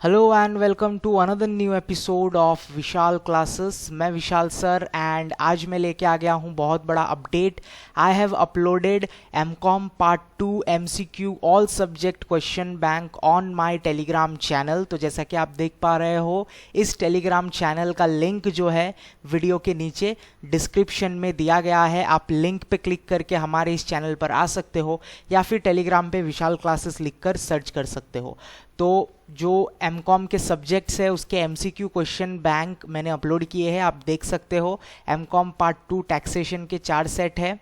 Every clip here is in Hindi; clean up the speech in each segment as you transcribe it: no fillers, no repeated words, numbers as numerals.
Hello and welcome to another new episode of Vishal classes. मैं विशाल सर एंड आज मैं लेके आ गया हूँ बहुत बड़ा update. I have uploaded MCom part 2 MCQ all subject question bank on my Telegram channel. तो जैसा कि आप देख पा रहे हो, इस टेलीग्राम चैनल का लिंक जो है वीडियो के नीचे डिस्क्रिप्शन में दिया गया है। आप लिंक पे क्लिक करके हमारे इस चैनल पर आ सकते हो या फिर टेलीग्राम पे विशाल क्लासेस लिखकर सर्च कर सकते हो। तो जो एमकॉम के सब्जेक्ट्स है उसके एमसीक्यू क्वेश्चन बैंक मैंने अपलोड किए हैं, आप देख सकते हो। एमकॉम पार्ट 2 टैक्सेशन के 4 सेट है।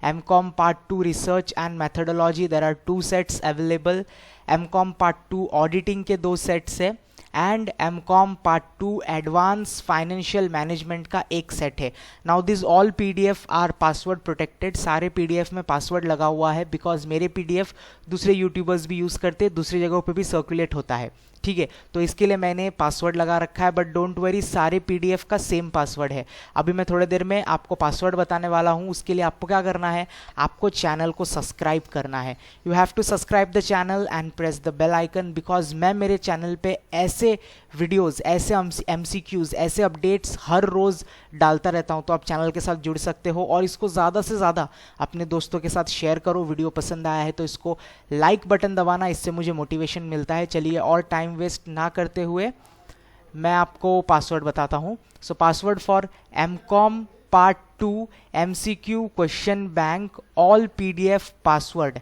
MCom part 2 research and methodology there are 2 sets available. MCom part 2 auditing के 2 सेट्स है and MCom part 2 advance financial management का 1 सेट है। Now this all PDF are password protected. सारे पीडीएफ में पासवर्ड लगा हुआ है बिकॉज मेरे पीडीएफ दूसरे यूट्यूबर्स भी यूज़ करते हैं, दूसरी जगहों पे भी सर्कुलेट होता है, ठीक है। तो इसके लिए मैंने पासवर्ड लगा रखा है, बट डोंट वरी, सारे पीडीएफ का सेम पासवर्ड है। अभी मैं थोड़ी देर में आपको पासवर्ड बताने वाला हूँ। उसके लिए आपको क्या करना है, आपको चैनल को सब्सक्राइब करना है। You have to subscribe the channel and press the bell icon because मैं मेरे चैनल पे ऐसे वीडियोज़, ऐसे एमसीक्यूज़, ऐसे अपडेट्स हर रोज़ डालता रहता हूँ। तो आप चैनल के साथ जुड़ सकते हो और इसको ज़्यादा से ज़्यादा अपने दोस्तों के साथ शेयर करो। वीडियो पसंद आया है तो इसको लाइक बटन दबाना, इससे मुझे मोटिवेशन मिलता है। चलिए और टाइम वेस्ट ना करते हुए मैं आपको पासवर्ड बताता हूँ। So password for MCom part 2 MCQ question bank all PDF password.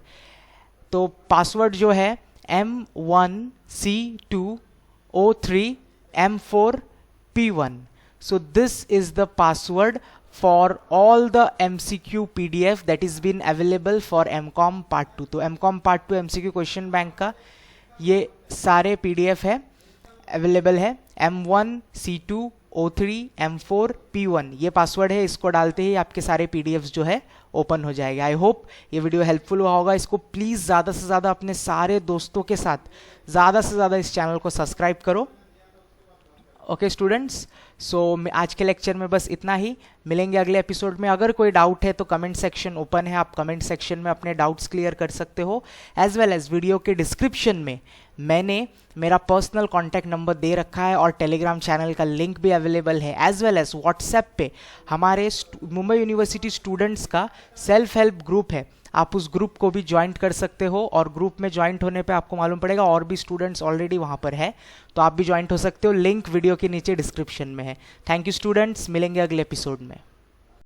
तो पासवर्ड जो है M1C2O3M4P1। So this is the password for all the MCQ PDF that is been available for MCOM Part 2। तो MCOM Part 2 MCQ question bank का ये सारे PDF है, अवेलेबल है। M1C2O3M4P1 ये पासवर्ड है। इसको डालते ही आपके सारे PDFs जो है ओपन हो जाएगा। आई होप ये वीडियो हेल्पफुल हुआ होगा। इसको प्लीज़ ज़्यादा से ज़्यादा अपने सारे दोस्तों के साथ ज़्यादा से ज़्यादा इस चैनल को सब्सक्राइब करो। ओके स्टूडेंट्स, सो आज के लेक्चर में बस इतना ही। मिलेंगे अगले एपिसोड में। अगर कोई डाउट है तो कमेंट सेक्शन ओपन है, आप कमेंट सेक्शन में अपने डाउट्स क्लियर कर सकते हो। एज वेल एज वीडियो के डिस्क्रिप्शन में मैंने मेरा पर्सनल कॉन्टैक्ट नंबर दे रखा है और टेलीग्राम चैनल का लिंक भी अवेलेबल है। एज वेल एज व्हाट्सएप पे हमारे मुंबई यूनिवर्सिटी स्टूडेंट्स का सेल्फ हेल्प ग्रुप है, आप उस ग्रुप को भी ज्वाइंट कर सकते हो। और ग्रुप में ज्वाइंट होने पे आपको मालूम पड़ेगा और भी स्टूडेंट्स ऑलरेडी वहाँ पर है, तो आप भी ज्वाइंट हो सकते हो। लिंक वीडियो के नीचे डिस्क्रिप्शन में है। थैंक यू स्टूडेंट्स, मिलेंगे अगले एपिसोड में।